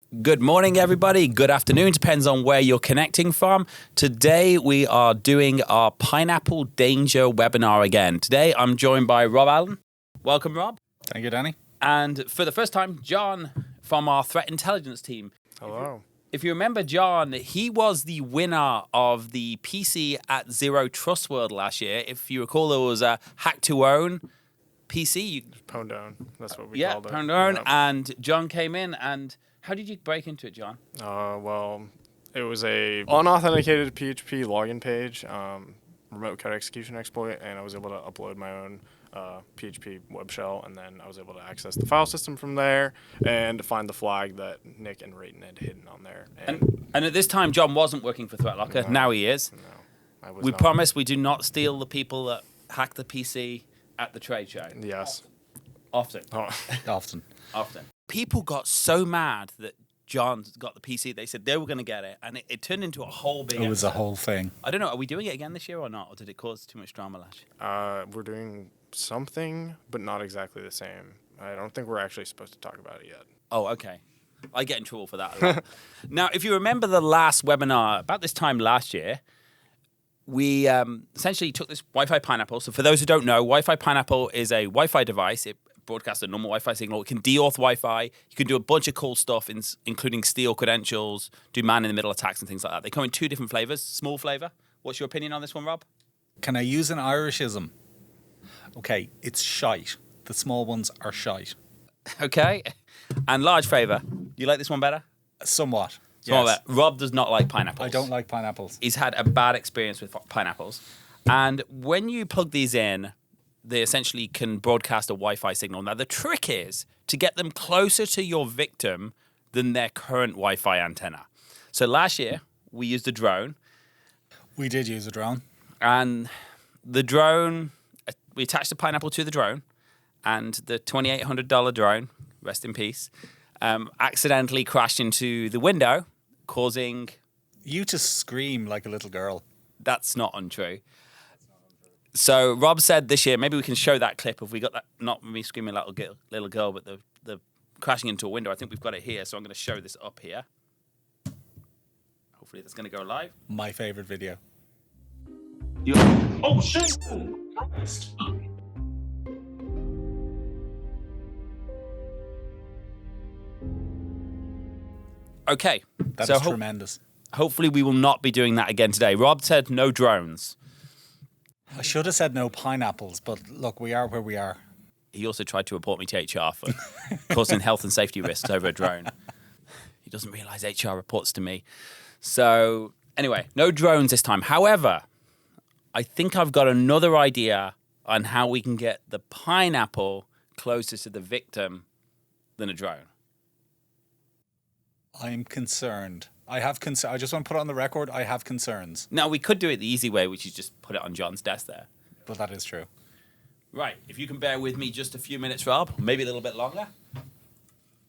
Good morning, everybody. Good afternoon. Depends on where you're connecting from. Today, we are doing our Pineapple Danger webinar again. Today, I'm joined by Rob Allen. Welcome, Rob. Thank you, Danny. And for the first time, John from our threat intelligence team. Hello. If you remember John, he was the winner of the PC at Zero Trust World last year. If you recall, there was a Hack to Own PC. Pwned down. That's what we called it. Pwned Own. And John came in and... How did you break into it, John? Well, it was a unauthenticated PHP login page, remote code execution exploit, and I was able to upload my own PHP web shell, and then I was able to access the file system from there and find the flag that Nick and Rayton had hidden on there. And at this time, John wasn't working for ThreatLocker. No, now he is. No, I was We not. promise we do not steal the people that hack the PC at the trade show. Yes. Often. Oh. Often. People got so mad that John got the PC, they said they were going to get it, and it turned into a whole big It was a episode. whole thing. I don't know, are we doing it again this year or not? Or did it cause too much drama last year? We're doing something, but not exactly the same. I don't think we're actually supposed to talk about it yet. Oh, okay. I get in trouble for that a lot. Now, if you remember the last webinar, about this time last year, we essentially took this Wi-Fi Pineapple. So for those who don't know, Wi-Fi Pineapple is a Wi-Fi device. It broadcasts a normal Wi-Fi signal. It can de-auth Wi-Fi. You can do a bunch of cool stuff, including steal credentials, do man-in-the-middle attacks and things like that. They come in two different flavors, small flavor. What's your opinion on this one, Rob? Can I use an Irishism? Okay, it's shite. The small ones are shite. Okay. And large flavor. You like this one better? Somewhat. Small Yes. better. Rob does not like pineapples. I don't like pineapples. He's had a bad experience with pineapples. And when you plug these in, they essentially can broadcast a Wi-Fi signal. Now, the trick is to get them closer to your victim than their current Wi-Fi antenna. So last year, we used a drone. We did use a drone. And the drone, we attached the pineapple to the drone. And the $2,800 drone, rest in peace, accidentally crashed into the window, causing... You just scream like a little girl. That's not untrue. So Rob said this year, maybe we can show that clip if we got that, not me screaming like a little girl, but the crashing into a window. I think we've got it here, so I'm going to show this up here. Hopefully that's going to go live. My favorite video. Oh, shit! Okay. That so is tremendous. Hopefully we will not be doing that again today. Rob said no drones. I should have said no pineapples, but look, we are where we are. He also tried to report me to HR for causing health and safety risks over a drone. He doesn't realize HR reports to me. So anyway, no drones this time. However, I think I've got another idea on how we can get the pineapple closer to the victim than a drone. I'm concerned. I have concern. I just want to put it on the record. I have concerns. Now, we could do it the easy way, which is just put it on John's desk there. But that is true. Right. If you can bear with me just a few minutes, Rob, maybe a little bit longer,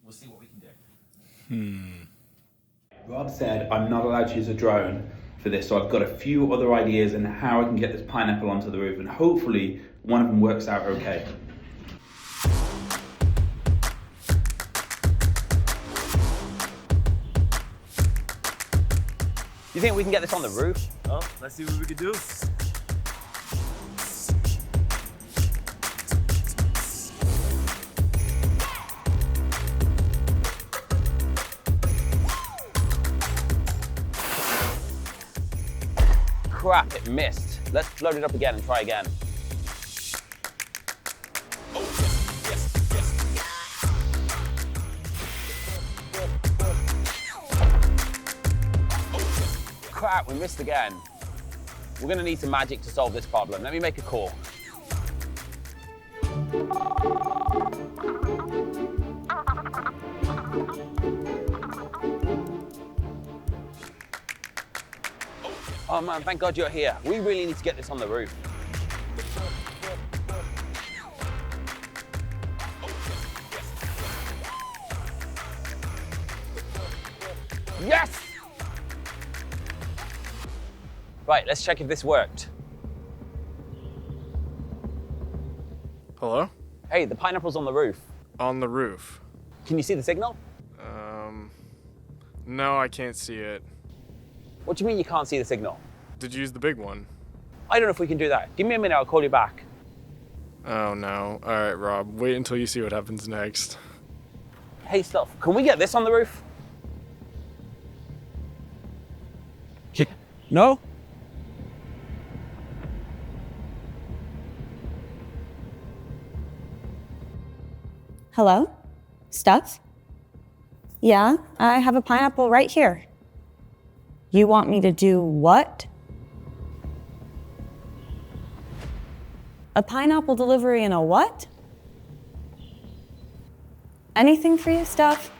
we'll see what we can do. Rob said I'm not allowed to use a drone for this, so I've got a few other ideas on how I can get this pineapple onto the roof, and hopefully one of them works out okay. You think we can get this on the roof? Oh, let's see what we can do. Crap, it missed. Let's load it up again and try again. Crap, we missed again. We're going to need some magic to solve this problem. Let me make a call. Oh man, thank God you're here. We really need to get this on the roof. Yes! Right, let's check if this worked. Hello? Hey, the pineapple's on the roof. On the roof. Can you see the signal? No, I can't see it. What do you mean you can't see the signal? Did you use the big one? I don't know if we can do that. Give me a minute, I'll call you back. Oh no. All right, Rob. Wait until you see what happens next. Hey, Stuff, can we get this on the roof? No? Hello? Stuff? Yeah, I have a pineapple right here. You want me to do what? A pineapple delivery in a what? Anything for you, Stuff?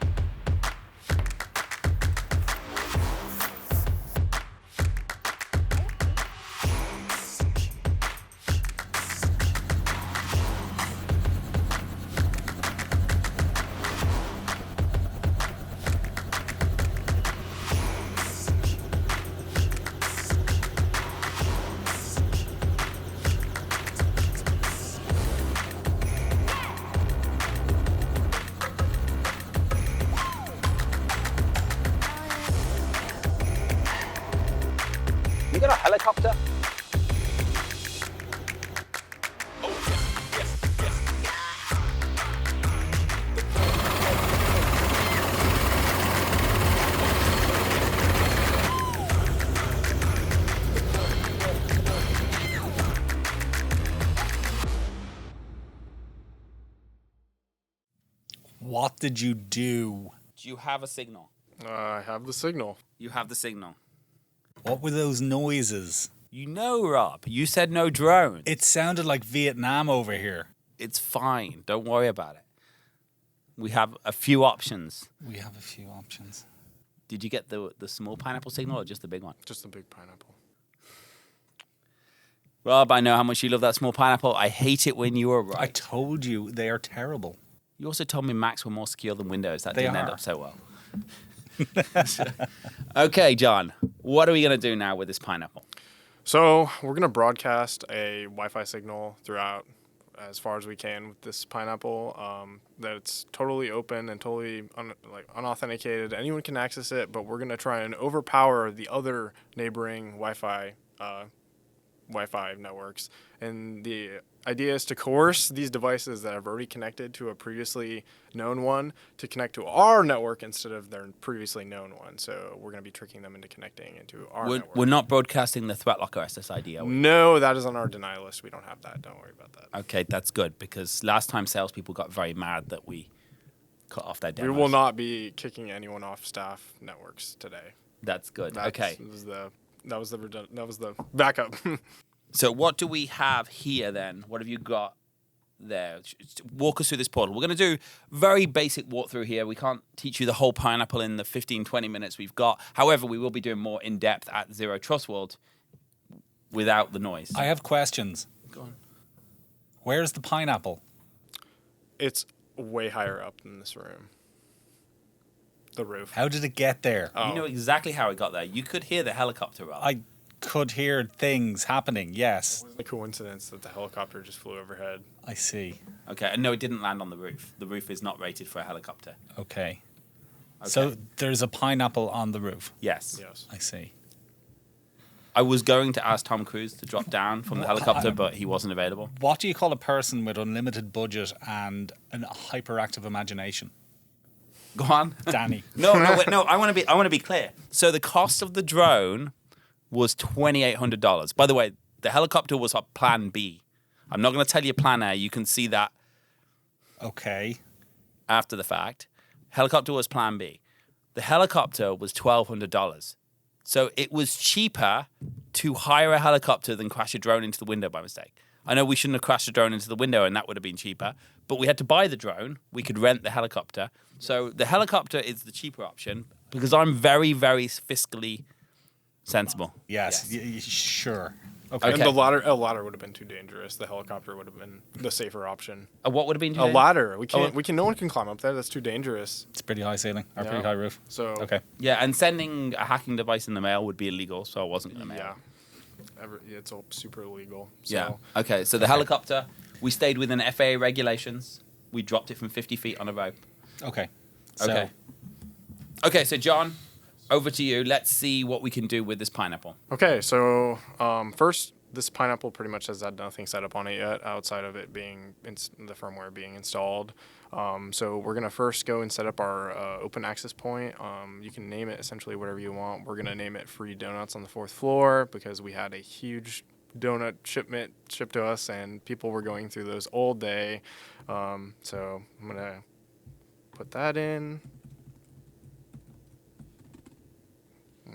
You got a helicopter? What did you do? Do you have a signal? I have the signal. You have the signal. What were those noises? You know, Rob, you said no drone. It sounded like Vietnam over here. It's fine. Don't worry about it. We have a few options. We have a few options. Did you get the small pineapple signal or just the big one? Just a big pineapple. Rob, I know how much you love that small pineapple. I hate it when you are right. I told you they are terrible. You also told me Macs were more secure than Windows. That didn't end up so well. Okay, John, what are we going to do now with this pineapple? So we're going to broadcast a Wi-Fi signal throughout as far as we can with this pineapple. That it's totally open and totally unauthenticated. Anyone can access it, but we're going to try and overpower the other neighboring Wi-Fi networks. And the idea is to coerce these devices that have already connected to a previously known one to connect to our network instead of their previously known one. So we're going to be tricking them into connecting into our network. We're not broadcasting the ThreatLocker SSID, are we? No, that is on our denial list. We don't have that. Don't worry about that. Okay, that's good, because last time salespeople got very mad that we cut off their demos. We will not be kicking anyone off staff networks today. That's good. Okay. That was the backup. So what do we have here then? What have you got there? Walk us through this portal. We're going to do very basic walkthrough here. We can't teach you the whole pineapple in the 15, 20 minutes we've got. However, we will be doing more in-depth at Zero Trust World without the noise. I have questions. Go on. Where's the pineapple? It's way higher up in this room. The roof. How did it get there? You know exactly how it got there. You could hear the helicopter, Rob. I could hear things happening, yes. It wasn't a coincidence that the helicopter just flew overhead. I see. Okay, and no, it didn't land on the roof. The roof is not rated for a helicopter. Okay. So there's a pineapple on the roof. Yes. Yes. I see. I was going to ask Tom Cruise to drop down from the helicopter, but he wasn't available. What do you call a person with unlimited budget and a hyperactive imagination? Go on. Danny. No. I want to be clear. So the cost of the drone was $2,800. By the way, the helicopter was Plan B. I'm not going to tell you Plan A. You can see that Okay. after the fact. Helicopter was Plan B. The helicopter was $1,200. So it was cheaper to hire a helicopter than crash a drone into the window by mistake. I know we shouldn't have crashed a drone into the window and that would have been cheaper, but we had to buy the drone. We could rent the helicopter. So the helicopter is the cheaper option because I'm very, very fiscally sensible. Yes. Sure. Okay. And a ladder would have been too dangerous. The helicopter would have been the safer option. What would have been A ladder. No one can climb up there. That's too dangerous. It's pretty high ceiling or Yeah. pretty high roof. So Okay. Yeah, and sending a hacking device in the mail would be illegal, so I wasn't going to mail. Yeah. It's all super illegal. So. Yeah. Okay, so the helicopter, we stayed within FAA regulations. We dropped it from 50 feet on a rope. Okay. So, Okay. Okay, so John, over to you. Let's see what we can do with this pineapple. Okay, so first, this pineapple pretty much has had nothing set up on it yet outside of it being the firmware being installed. So we're gonna first go and set up our open access point. You can name it essentially whatever you want. We're gonna name it Free Donuts on the 4th floor because we had a huge donut shipment shipped to us and people were going through those all day. So I'm gonna put that in.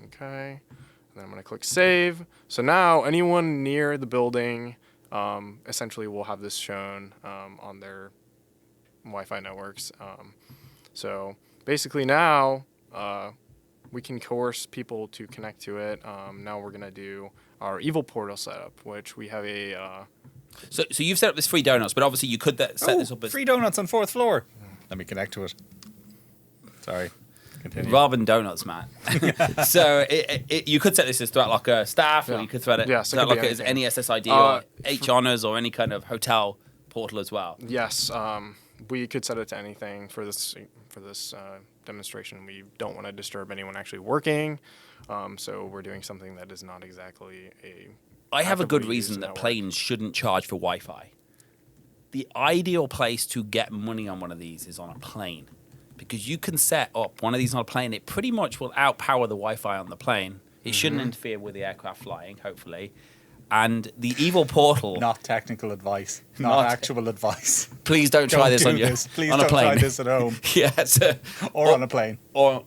Okay, and then I'm going to click save. So now anyone near the building essentially will have this shown on their Wi-Fi networks. So basically now we can coerce people to connect to it. Now we're going to do our evil portal setup, which we have a... So you've set up this Free Donuts, but obviously you could set this up as... Free donuts on 4th floor. Let me connect to it. Sorry. Continue. Ramen donuts, man. So you could set this as ThreatLocker staff, or you could set it ThreatLocker as any SSID or H honors or any kind of hotel portal as well. Yes, we could set it to anything for this demonstration. We don't want to disturb anyone actually working, so we're doing something that is not exactly a. I have a good reason that planes shouldn't charge for Wi-Fi. The ideal place to get money on one of these is on a plane. Because you can set up one of these on a plane, it pretty much will outpower the Wi-Fi on the plane. It shouldn't interfere with the aircraft flying, hopefully. And the evil portal... Not technical advice. Not actual advice. Please don't try this on Please on a don't plane. try this at home. Or on a plane. Or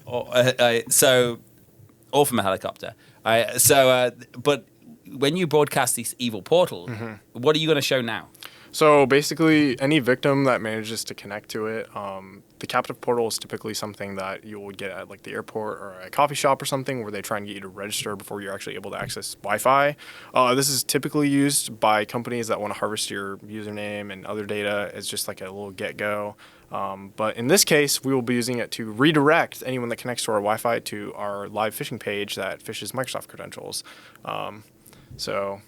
from a helicopter. But when you broadcast this evil portal, what are you going to show now? So basically, any victim that manages to connect to it, the captive portal is typically something that you would get at like the airport or a coffee shop or something where they try and get you to register before you're actually able to access Wi-Fi. This is typically used by companies that want to harvest your username and other data as just like a little get-go. But in this case, we will be using it to redirect anyone that connects to our Wi-Fi to our live phishing page that phishes Microsoft credentials. So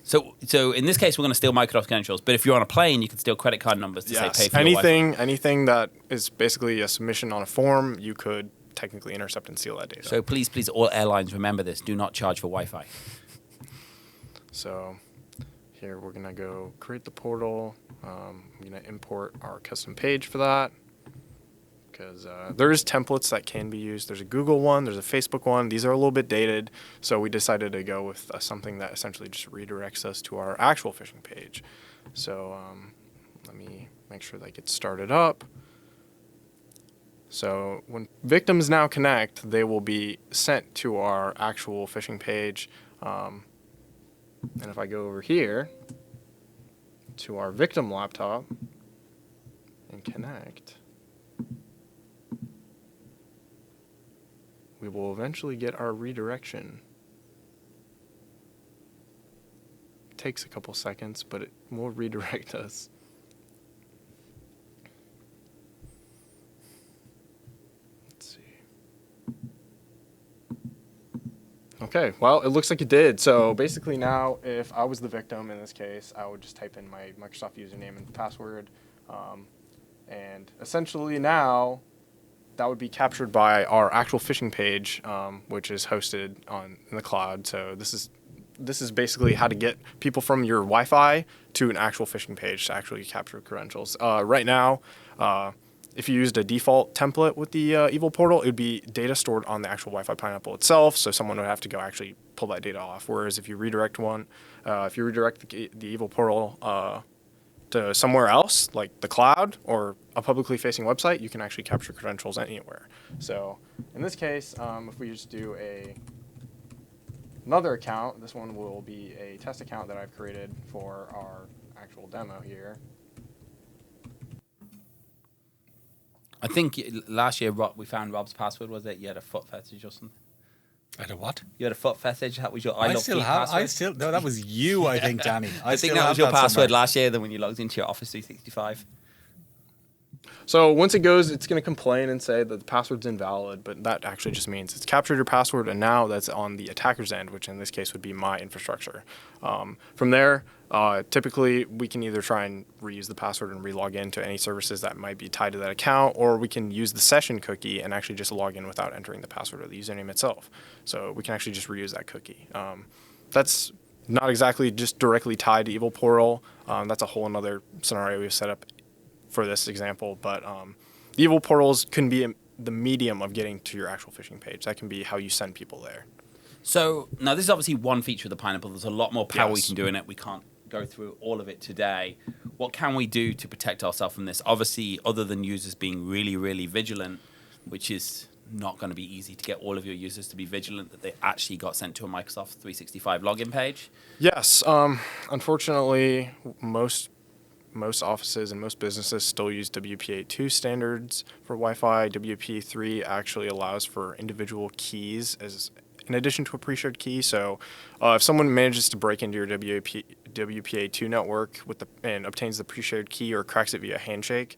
in this case, we're going to steal Microsoft credentials. But if you're on a plane, you can steal credit card numbers to say pay for your Wi-Fi. Anything that is basically a submission on a form, you could technically intercept and steal that data. So please, all airlines remember this: do not charge for Wi-Fi. So here we're gonna go create the portal. I'm gonna import our custom page for that. Because there's templates that can be used. There's a Google one, there's a Facebook one. These are a little bit dated, so we decided to go with something that essentially just redirects us to our actual phishing page. So let me make sure that gets started up. So when victims now connect, they will be sent to our actual phishing page. And if I go over here to our victim laptop and connect, we will eventually get our redirection. It takes a couple seconds, but it will redirect us. Let's see. Okay, well, it looks like it did. So basically now, if I was the victim in this case, I would just type in my Microsoft username and password. And essentially now, that would be captured by our actual phishing page, which is hosted in the cloud. So this is basically how to get people from your Wi-Fi to an actual phishing page to actually capture credentials. Right now, if you used a default template with the evil portal, it would be data stored on the actual Wi-Fi Pineapple itself. So someone would have to go actually pull that data off. Whereas if you redirect the evil portal to somewhere else, like the cloud or a publicly facing website, you can actually capture credentials anywhere. So in this case, if we just do another account, this one will be a test account that I've created for our actual demo here. I think last year we found Rob's password. Was it you had a foot fetish or something? I had a what? You had a foot fetish. That was your password. No, that was you, I think, Danny. I think that was your password last year. Then when you logged into your Office 365. So once it goes, it's going to complain and say that the password's invalid, but that actually just means it's captured your password, and now that's on the attacker's end, which in this case would be my infrastructure. From there, typically we can either try and reuse the password and relog into any services that might be tied to that account, or we can use the session cookie and actually just log in without entering the password or the username itself. So we can actually just reuse that cookie. That's not exactly just directly tied to Evil Portal. That's a whole another scenario we've set up for this example, but the Evil Portals can be the medium of getting to your actual phishing page. That can be how you send people there. So now this is obviously one feature of the Pineapple. There's a lot more power we Yes. can do in it. We can't go through all of it today. What can we do to protect ourselves from this? Obviously, other than users being really, really vigilant, which is not going to be easy to get all of your users to be vigilant that they actually got sent to a Microsoft 365 login page. Yes, unfortunately, most offices and most businesses still use WPA2 standards for Wi-Fi. WPA3 actually allows for individual keys as in addition to a pre-shared key. So if someone manages to break into your WPA2 network and obtains the pre-shared key or cracks it via handshake,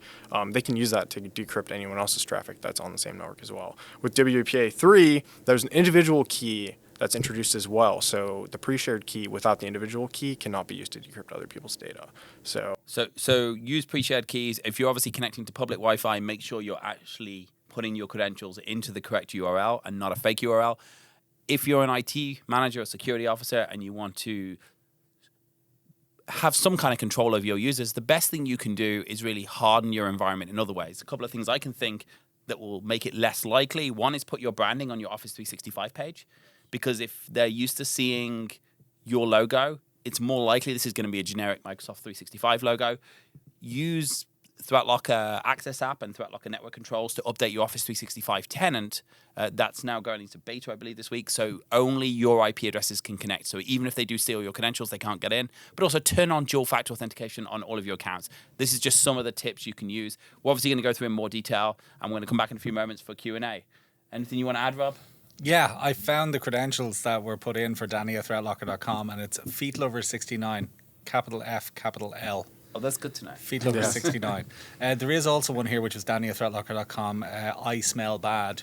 they can use that to decrypt anyone else's traffic that's on the same network as well. With WPA3, there's an individual key that's introduced as well. So the pre-shared key without the individual key cannot be used to decrypt other people's data. So use pre-shared keys. If you're obviously connecting to public Wi-Fi, make sure you're actually putting your credentials into the correct URL and not a fake URL. If you're an IT manager or security officer and you want to have some kind of control over your users, the best thing you can do is really harden your environment in other ways. A couple of things I can think that will make it less likely. One is put your branding on your Office 365 page, because if they're used to seeing your logo, it's more likely this is going to be a generic Microsoft 365 logo. Use ThreatLocker Access app and ThreatLocker Network Controls to update your Office 365 tenant. That's now going into beta, I believe, this week. So only your IP addresses can connect. So even if they do steal your credentials, they can't get in. But also turn on dual factor authentication on all of your accounts. This is just some of the tips you can use. We're obviously going to go through in more detail. I'm going to come back in a few moments for Q&A. Anything you want to add, Rob? Yeah, I found the credentials that were put in for Danny at ThreatLocker.com, and it's feetlover69, capital F, capital L. Oh, that's good to know. Feetlover69. There is also one here, which is Danny at ThreatLocker.com, I smell bad,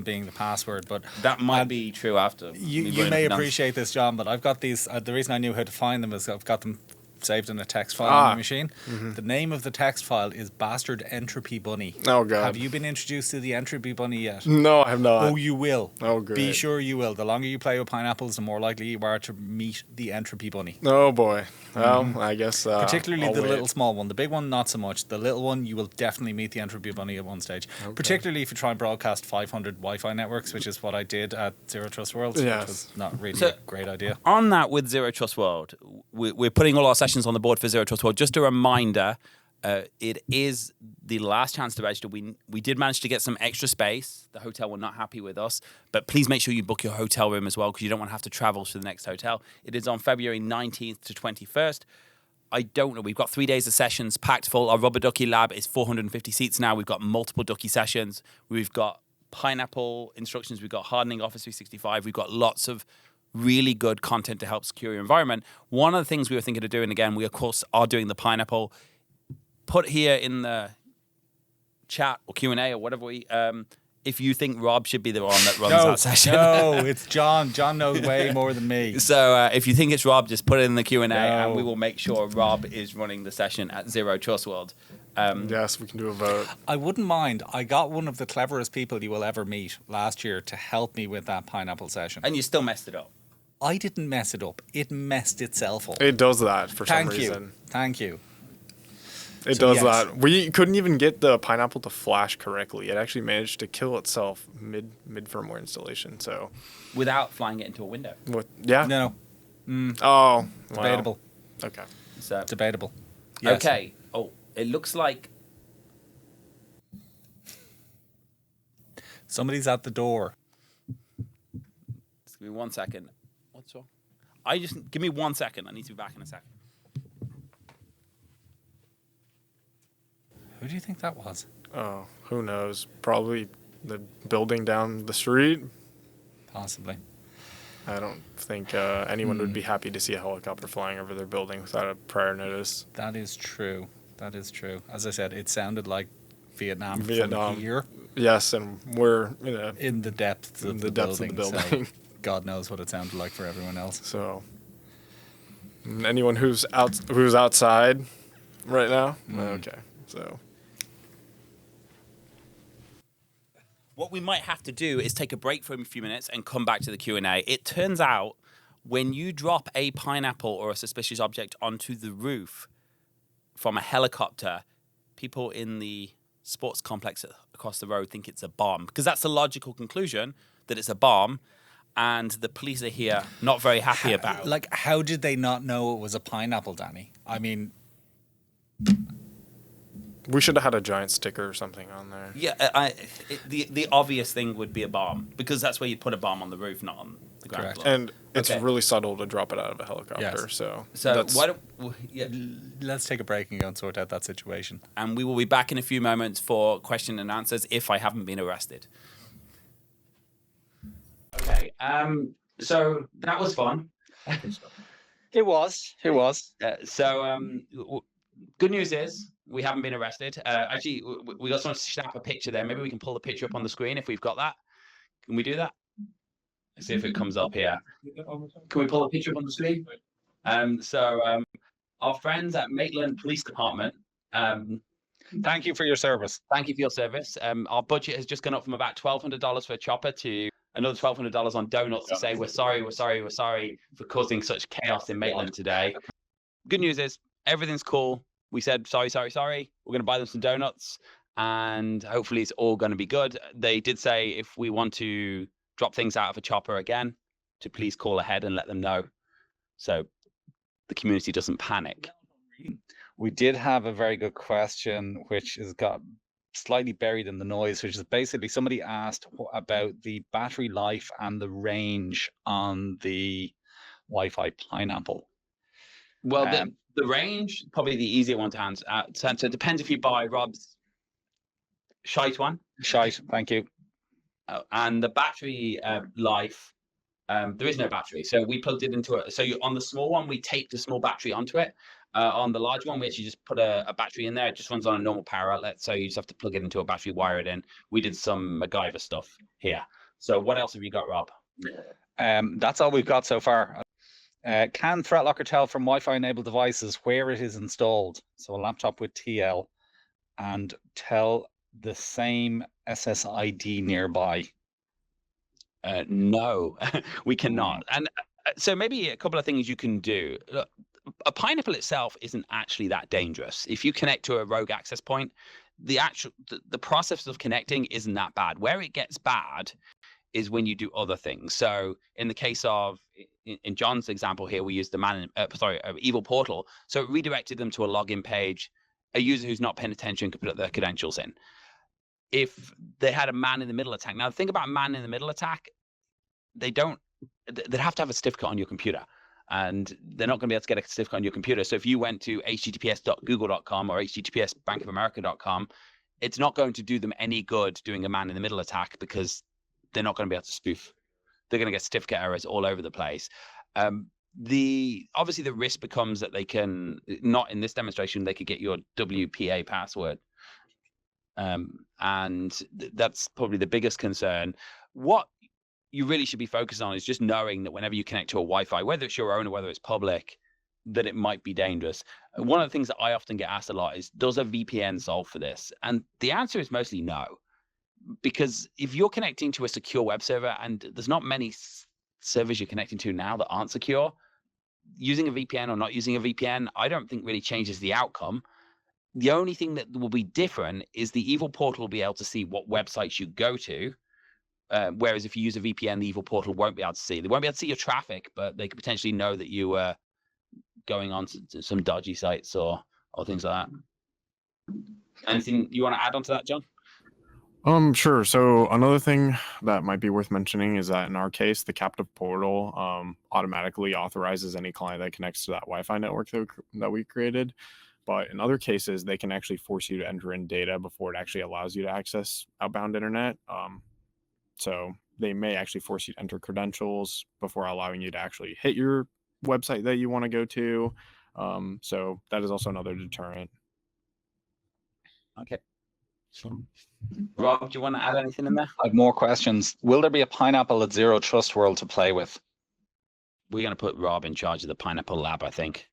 being the password. But That might be true after. you may appreciate this, John, but I've got these. The reason I knew how to find them is I've got them saved in a text file on my machine. The name of the text file is Bastard Entropy Bunny. Oh, God. Have you been introduced to the Entropy Bunny yet? No, I have not. Oh, you will. Oh, great. Be sure you will. The longer you play with pineapples, the more likely you are to meet the Entropy Bunny. Oh, boy. Well, I guess Particularly I'll the wait. little small one. The big one, not so much. The little one, you will definitely meet the Entropy Bunny at one stage. Okay. Particularly if you try and broadcast 500 Wi-Fi networks, which is what I did at Zero Trust World, Yes. which was not really So- a great idea. On that, with Zero Trust World, we're putting all our sessions on the board for Zero Trust World. Just a reminder, it is the last chance to register. We did manage to get some extra space. The hotel were not happy with us, but please make sure you book your hotel room as well, because you don't want to have to travel to the next hotel. It is on February 19th to 21st. I don't know. We've got 3 days of sessions packed full. Our Rubber Ducky Lab is 450 seats now. We've got multiple Ducky sessions. We've got Pineapple instructions. We've got hardening Office 365. We've got lots of really good content to help secure your environment. One of the things we were thinking of doing, again, we of course are doing the Pineapple. Put here in the chat or Q&A or whatever if you think Rob should be the one that runs that session. No, it's John. John knows way more than me. So if you think it's Rob, just put it in the Q&A and we will make sure Rob is running the session at Zero Trust World. Yes, we can do a vote. I wouldn't mind. I got one of the cleverest people you will ever meet last year to help me with that pineapple session. And you still messed it up. I didn't mess it up. It messed itself up. It does that for some Thank you. reason. Thank you. It So, does yes. that. We couldn't even get the Pineapple to flash correctly. It actually managed to kill itself mid firmware installation. So, Without flying it into a window. what? Yeah. No, Oh, debatable. Wow. Okay. So Debatable. Yes. Okay. Oh, it looks like Somebody's at the door. just give me 1 second. What's wrong? Give me 1 second. I need to be back in a second. Who do you think that was? Oh, who knows? Probably the building down the street. Possibly. I don't think anyone would be happy to see a helicopter flying over their building without a prior notice. That is true. That is true. As I said, it sounded like Vietnam. Vietnam. From here. Yes, and we're In the depths of the building. So God knows what it sounded like for everyone else. So anyone who's outside right now, okay. So what we might have to do is take a break for a few minutes and come back to the Q&A. It turns out when you drop a pineapple or a suspicious object onto the roof from a helicopter, people in the sports complex across the road think it's a bomb, because that's the logical conclusion, that it's a bomb, and the police are here not very happy about. Like, how did they not know it was a pineapple, Danny? I mean, we should have had a giant sticker or something on there. Yeah, the obvious thing would be a bomb, because that's where you put a bomb, on the roof, not on the ground Correct. floor. And it's really subtle to drop it out of a helicopter. Yes. So let's take a break and go and sort out that situation. And we will be back in a few moments for question and answers if I haven't been arrested. Okay, so that was fun. It was. Good news is we haven't been arrested. Actually, we got someone to snap a picture there. Maybe we can pull the picture up on the screen if we've got that. Can we do that? Let's see if it comes up here. Can we pull a picture up on the screen? Our friends at Maitland Police Department. Thank you for your service. Thank you for your service. Our budget has just gone up from about $1,200 for a chopper to another $1,200 on donuts to say we're sorry for causing such chaos in Maitland today. Good news is everything's cool. We said sorry. We're going to buy them some donuts, and hopefully it's all going to be good. They did say if we want to drop things out of a chopper again, to please call ahead and let them know, so the community doesn't panic. We did have a very good question, which has got slightly buried in the noise, which is basically somebody asked about the battery life and the range on the Wi-Fi Pineapple. Well, the range, probably the easier one to answer. So it depends if you buy Rob's shite one. Shite, thank you. And the battery life, there is no battery. So we plugged it into it. So on the small one, we taped a small battery onto it. On the large one, we actually just put a battery in there. It just runs on a normal power outlet. So you just have to plug it into a battery, wire it in. We did some MacGyver stuff here. So what else have you got, Rob? That's all we've got so far. Can ThreatLocker tell from Wi-Fi enabled devices where it is installed? So a laptop with TL, and tell the same SSID nearby. No, we cannot. And so maybe a couple of things you can do. Look, a pineapple itself isn't actually that dangerous. If you connect to a rogue access point, the process of connecting isn't that bad. Where it gets bad is when you do other things. So in the case of, in John's example here, we used the evil portal. So it redirected them to a login page. A user who's not paying attention could put their credentials in. If they had a man-in-the-middle attack. Now, the thing about man-in-the-middle attack, they'd have to have a certificate on your computer. And they're not going to be able to get a certificate on your computer. So if you went to https.google.com or https.bankofamerica.com, it's not going to do them any good doing a man-in-the-middle attack, because they're not going to be able to spoof. They're going to get certificate errors all over the place. Obviously the risk becomes that they can, not in this demonstration, they could get your WPA password. And that's probably the biggest concern. What you really should be focused on is just knowing that whenever you connect to a Wi-Fi, whether it's your own or whether it's public, that it might be dangerous. One of the things that I often get asked a lot is, does a VPN solve for this? And the answer is mostly no. Because if you're connecting to a secure web server, and there's not many servers you're connecting to now that aren't secure, using a VPN or not using a VPN, I don't think really changes the outcome. The only thing that will be different is the evil portal will be able to see what websites you go to. Whereas if you use a VPN, the evil portal won't be able to see. They won't be able to see your traffic, but they could potentially know that you were going on to some dodgy sites or things like that. Anything you want to add on to that, John? Sure. So another thing that might be worth mentioning is that in our case, the captive portal automatically authorizes any client that connects to that Wi-Fi network that we created. But in other cases, they can actually force you to enter in data before it actually allows you to access outbound internet. So they may actually force you to enter credentials before allowing you to actually hit your website that you want to go to. So that is also another deterrent. Okay. Rob, do you want to add anything in there? I have more questions. Will there be a Pineapple at Zero Trust World to play with? We're going to put Rob in charge of the Pineapple Lab, I think.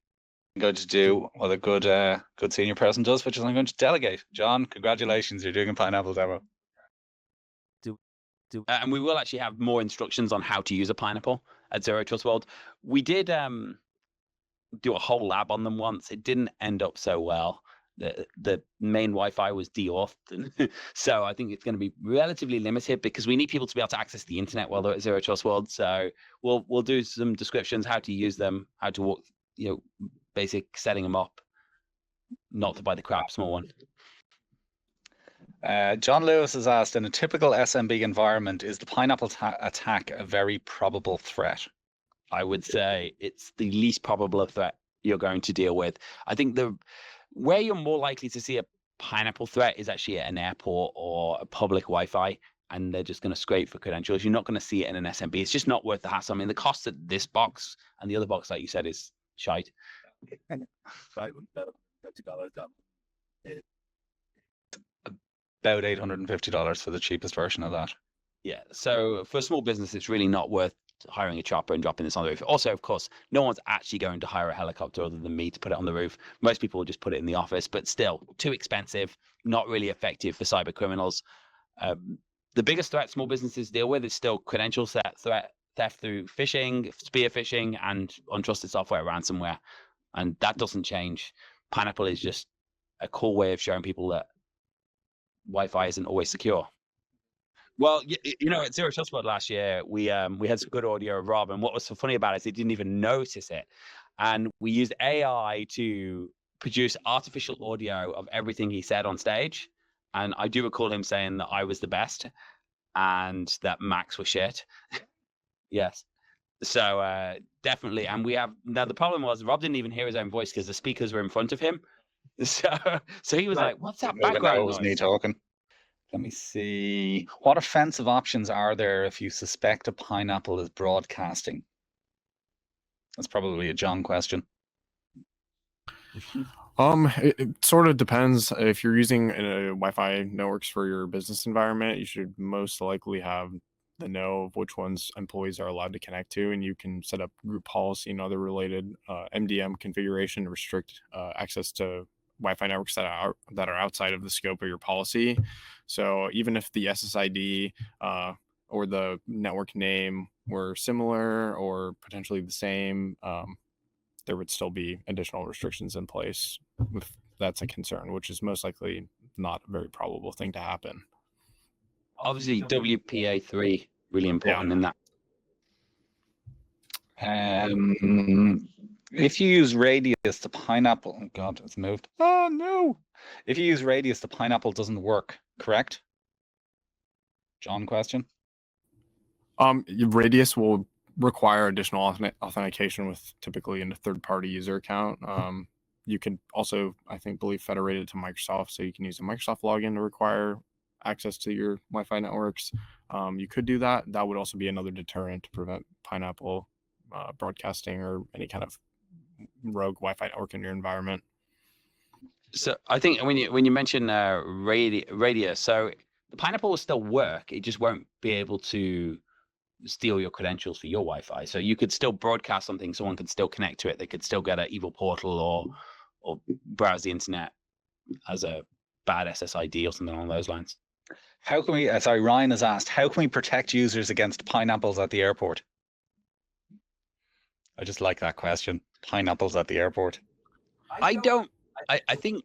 I'm going to do what a good senior person does, which is I'm going to delegate. John, congratulations, you're doing a Pineapple demo. And we will actually have more instructions on how to use a Pineapple at Zero Trust World. We did do a whole lab on them once. It didn't end up so well. The main Wi-Fi was de-auth, so I think it's going to be relatively limited because we need people to be able to access the internet while they're at Zero Trust World. So we'll do some descriptions, how to use them, how to walk, basic setting them up, not to buy the crap small one. John Lewis has asked, in a typical SMB environment, is the Pineapple attack a very probable threat? I would say it's the least probable threat you're going to deal with. I think where you're more likely to see a Pineapple threat is actually at an airport or a public Wi-Fi, and they're just going to scrape for credentials. You're not going to see it in an SMB. It's just not worth the hassle. I mean, the cost of this box and the other box, like you said, is shite. About $850 for the cheapest version of that. Yeah. So for a small business, it's really not worth hiring a chopper and dropping this on the roof. Also, of course, no one's actually going to hire a helicopter other than me to put it on the roof. Most people will just put it in the office, but still too expensive, not really effective for cyber criminals. The biggest threat small businesses deal with is still credential theft through phishing, spear phishing, and untrusted software ransomware. And that doesn't change. Pineapple is just a cool way of showing people that Wi-Fi isn't always secure. Well, at Zero Trust World last year, we had some good audio of Rob, and what was so funny about it is he didn't even notice it. And we used AI to produce artificial audio of everything he said on stage. And I do recall him saying that I was the best and that Max was shit. Yes. So definitely. And now the problem was Rob didn't even hear his own voice because the speakers were in front of him. So he was like, what's that background noise? It was me talking. Let me see. What offensive options are there if you suspect a Pineapple is broadcasting? That's probably a John question. It sort of depends. If you're using Wi-Fi networks for your business environment, you should most likely have the know of which ones employees are allowed to connect to, and you can set up group policy and other related MDM configuration to restrict access to Wi-Fi networks that are outside of the scope of your policy. So even if the SSID or the network name were similar or potentially the same, there would still be additional restrictions in place if that's a concern, which is most likely not a very probable thing to happen. Obviously, WPA3 really important in that. If you use Radius, the Pineapple, oh God, it's moved. Oh no! If you use Radius, the Pineapple doesn't work, correct? John question. Radius will require additional authentication with typically a third-party user account. You can also, I think, federated to Microsoft, so you can use a Microsoft login to require access to your Wi-Fi networks. You could do that. That would also be another deterrent to prevent Pineapple broadcasting or any kind of rogue Wi-Fi network in your environment. So I think when you mention Radius, so the Pineapple will still work. It just won't be able to steal your credentials for your Wi-Fi. So you could still broadcast something. Someone could still connect to it. They could still get an evil portal or browse the internet as a bad SSID or something along those lines. How can we? Ryan has asked, how can we protect users against pineapples at the airport? I just like that question. Pineapples at the airport. I think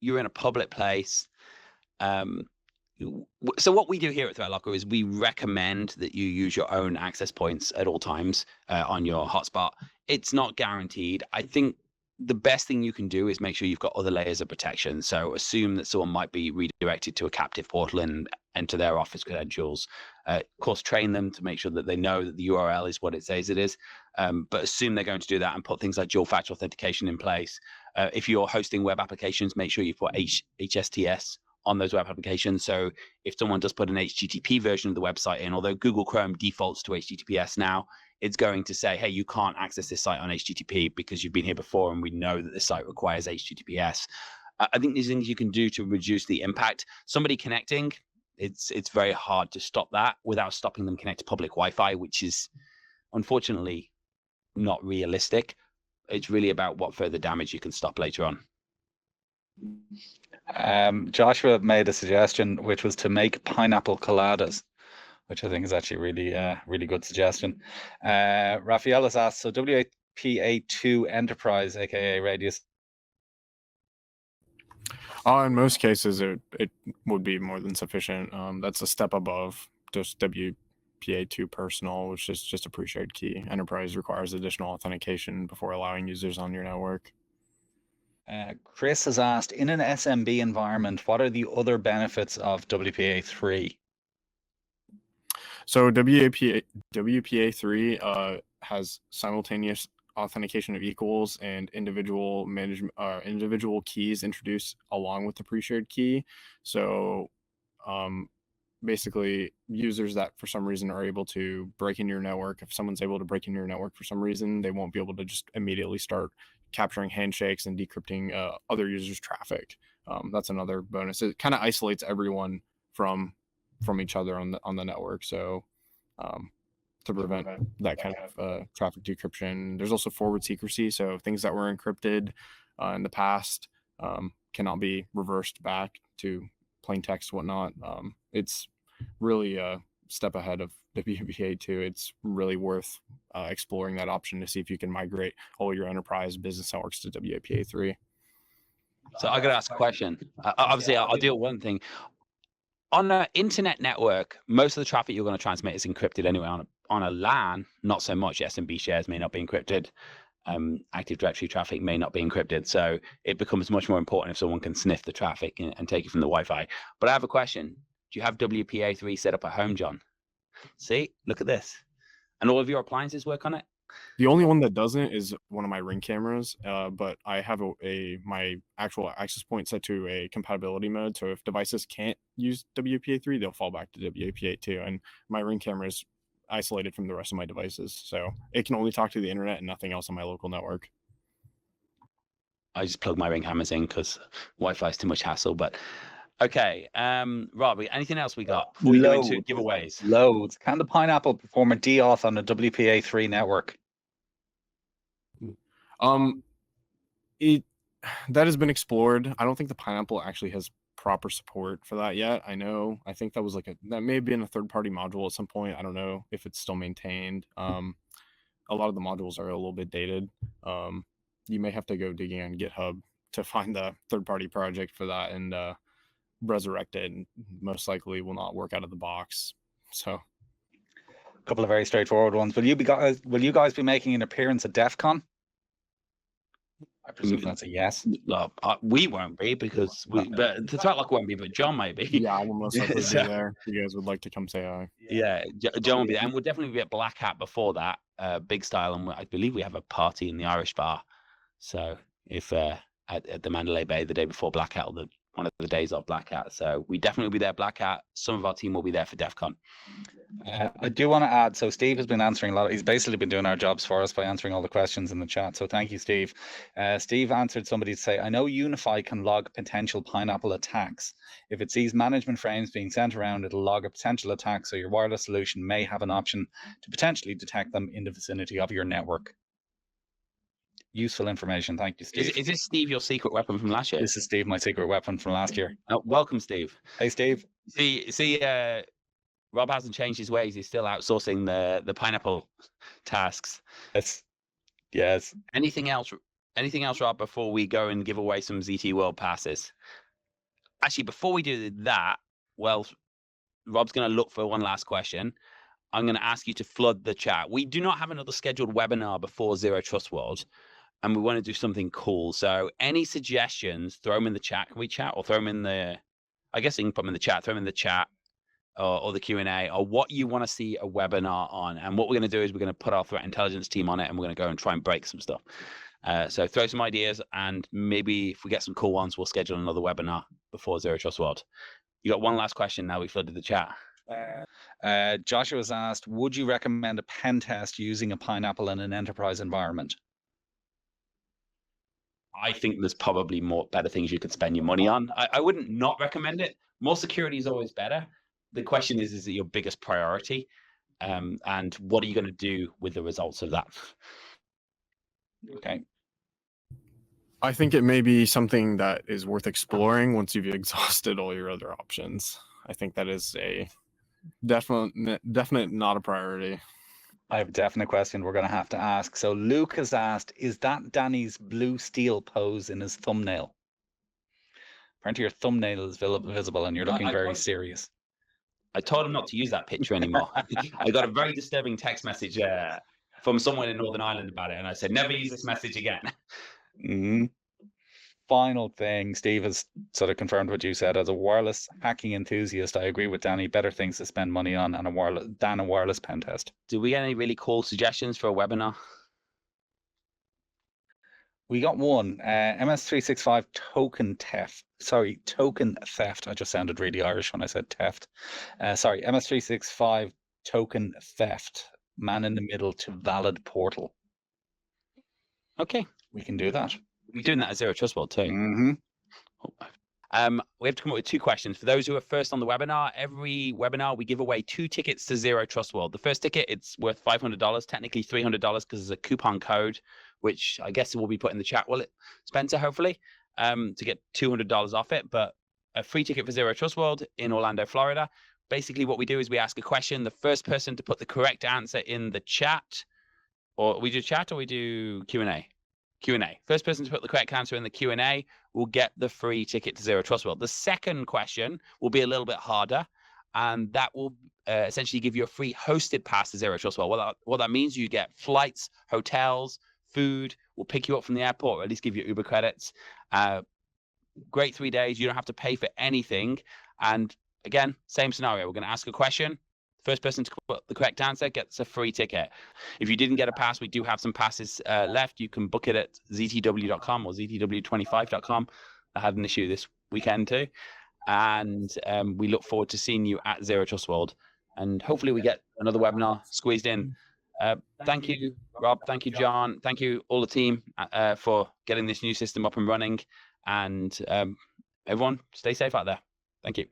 you're in a public place. So what we do here at ThreatLocker is we recommend that you use your own access points at all times on your hotspot. It's not guaranteed. I think the best thing you can do is make sure you've got other layers of protection. So assume that someone might be redirected to a captive portal and enter their office credentials. Of course, train them to make sure that they know that the URL is what it says it is. But assume they're going to do that and put things like dual factor authentication in place. If you're hosting web applications, make sure you put HSTS on those web applications. So if someone does put an HTTP version of the website in, although Google Chrome defaults to HTTPS now, it's going to say, hey, you can't access this site on HTTP because you've been here before and we know that this site requires HTTPS. I think there's things you can do to reduce the impact. Somebody connecting, it's very hard to stop that without stopping them connect to public Wi-Fi, which is unfortunately not realistic. It's really about what further damage you can stop later on. Joshua made a suggestion, which was to make pineapple coladas, which I think is actually really good suggestion. Raphael has asked, so WPA2 Enterprise, aka Radius. In most cases, it would be more than sufficient. That's a step above just WPA2 Personal, which is just a pre-shared key. Enterprise requires additional authentication before allowing users on your network. Chris has asked, in an SMB environment, what are the other benefits of WPA3? So WPA3 has simultaneous authentication of equals and individual keys introduced along with the pre-shared key. So basically, users that for some reason are able to break in your network, if someone's able to break in your network for some reason, they won't be able to just immediately start capturing handshakes and decrypting other users' traffic. That's another bonus. It kind of isolates everyone from each other on the network. So to prevent that kind of traffic decryption, there's also forward secrecy. So things that were encrypted in the past cannot be reversed back to plain text, whatnot. It's really a step ahead of WPA2. It's really worth exploring that option to see if you can migrate all your enterprise business networks to WPA3. So I got to ask a question. Obviously, I'll deal with one thing. On an internet network, most of the traffic you're going to transmit is encrypted anyway. On a LAN, not so much. SMB shares may not be encrypted. Active Directory traffic may not be encrypted. So it becomes much more important if someone can sniff the traffic and take it from the Wi-Fi. But I have a question. Do you have WPA3 set up at home, John? See, look at this. And all of your appliances work on it? The only one that doesn't is one of my Ring cameras, but I have my actual access point set to a compatibility mode. So if devices can't use WPA3, they'll fall back to WPA2. And my Ring camera is isolated from the rest of my devices. So it can only talk to the internet and nothing else on my local network. I just plug my Ring cameras in because Wi-Fi is too much hassle. But okay, Rob, anything else we got before we go into giveaways? Loads. Can the Pineapple perform a DAuth on a WPA3 network? That has been explored. I don't think the Pineapple actually has proper support for that yet. I think that was that may have been a third-party module at some point. I don't know if it's still maintained. A lot of the modules are a little bit dated. You may have to go digging on GitHub to find the third-party project for that and resurrect it, and most likely will not work out of the box. So a couple of very straightforward ones. Will you guys be making an appearance at DEF CON? I presume that's a yes. No, we won't be because but the ThreatLocker won't be, but John might be. Yeah, I will most likely be there. If you guys would like to come say hi. Yeah, John will be there, and we'll definitely be at Black Hat before that, big style, and I believe we have a party in the Irish bar. So if at the Mandalay Bay the day before Black Hat, or one of the days of Black Hat, so we definitely will be there at Black Hat. Some of our team will be there for DEF CON. I do want to add, so Steve has been answering a lot. He's basically been doing our jobs for us by answering all the questions in the chat. So thank you, Steve. Steve answered somebody to say, I know Unify can log potential Pineapple attacks. If it sees management frames being sent around, it'll log a potential attack. So your wireless solution may have an option to potentially detect them in the vicinity of your network. Useful information. Thank you, Steve. Is this Steve your secret weapon from last year? This is Steve, my secret weapon from last year. Welcome, Steve. Hey, Steve. See, Rob hasn't changed his ways. He's still outsourcing the Pineapple tasks. Yes. Anything else, Rob, before we go and give away some ZT World passes? Actually, before we do that, well, Rob's going to look for one last question. I'm going to ask you to flood the chat. We do not have another scheduled webinar before Zero Trust World, and we want to do something cool. So any suggestions, throw them in the chat. Can we chat or throw them in the, I guess you can put them in the chat, throw them in the chat or the Q&A, or what you want to see a webinar on. And what we're going to do is we're going to put our threat intelligence team on it, and we're going to go and try and break some stuff. So throw some ideas, and maybe if we get some cool ones, we'll schedule another webinar before Zero Trust World. You got one last question now we flooded the chat. Joshua's asked, would you recommend a pen test using a Pineapple in an enterprise environment? I think there's probably more better things you could spend your money on. I wouldn't not recommend it. More security is always better. The question is it your biggest priority? And what are you going to do with the results of that? Okay. I think it may be something that is worth exploring once you've exhausted all your other options. I think that is a definite not a priority. I have a definite question we're going to have to ask. So Luke has asked, is that Danny's blue steel pose in his thumbnail? Apparently your thumbnail is visible and you're looking very serious. I told him not to use that picture anymore. I got a very disturbing text message from someone in Northern Ireland about it, and I said, never use this message again. Mm-hmm. Final thing, Steve has sort of confirmed what you said. As a wireless hacking enthusiast, I agree with Danny. Better things to spend money on and a wireless pen test. Do we get any really cool suggestions for a webinar? We got one, MS365 token theft. Sorry, token theft. I just sounded really Irish when I said theft. Sorry, MS365 token theft. Man in the middle to valid portal. Okay. We can do that. We're doing that at Zero Trust World too. Mm-hmm. We have to come up with 2 questions. For those who are first on the webinar, every webinar we give away 2 tickets to Zero Trust World. The first ticket, it's worth $500, technically $300 because there's a coupon code, which I guess will be put in the chat. Will it, Spencer, hopefully, to get $200 off it. But a free ticket for Zero Trust World in Orlando, Florida. Basically, what we do is we ask a question. The first person to put the correct answer in the chat, or we do chat or we do Q&A? Q&A. First person to put the correct answer in the Q&A will get the free ticket to Zero Trust World. The second question will be a little bit harder, and that will essentially give you a free hosted pass to Zero Trust World. What that means, you get flights, hotels, food. We'll pick you up from the airport, or at least give you Uber credits. Great 3 days. You don't have to pay for anything. And again, same scenario. We're going to ask a question. First person to put the correct answer gets a free ticket. If you didn't get a pass, we do have some passes left. You can book it at ztw.com or ztw25.com. I had an issue this weekend too. And we look forward to seeing you at Zero Trust World. And hopefully we get another webinar squeezed in. Thank you, Rob. Thank you, John. Thank you, all the team, for getting this new system up and running. And everyone, stay safe out there. Thank you.